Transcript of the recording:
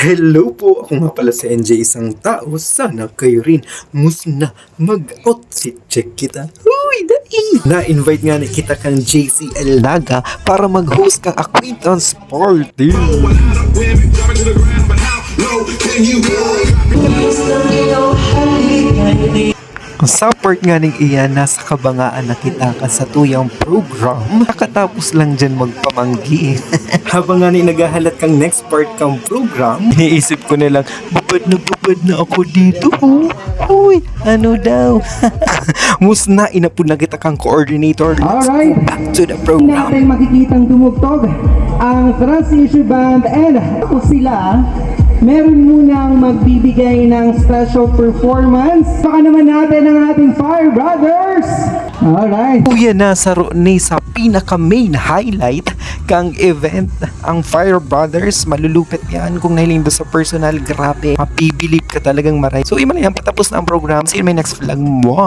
Hello po, ako nga pala si NJ, isang tao. Sana kayo rin. Musna mag-outfit check kita. Uy, dai! Na-invite nga ni kita kang JC Elaga para mag-host kang acquaintance party. Support nga ning iyan, nasa kabangaan na kita ka sa tuyang program. Nakatapos lang dyan magpamanggi. Habang nga ni naghahalat kang next part kang program, iniisip ko na lang, bubad na ako dito. Uy, ano daw? Musna, inapod na kita kang coordinator. Let's go back to the program. Natin makikitang dumugtog ang Transissue Band and ako sila. Meron munang magbibigay ng special performance. Baka naman natin ang ating Fire Brothers. Alright. Kuya, nasa ni sa pinaka-main highlight kang event. Ang Fire Brothers, malulupit yan. Kung nahiling doon sa personal, grabe. Mapibilip ka talagang maray. So, iman na yan, patapos na ang program. See you in my next vlog mo.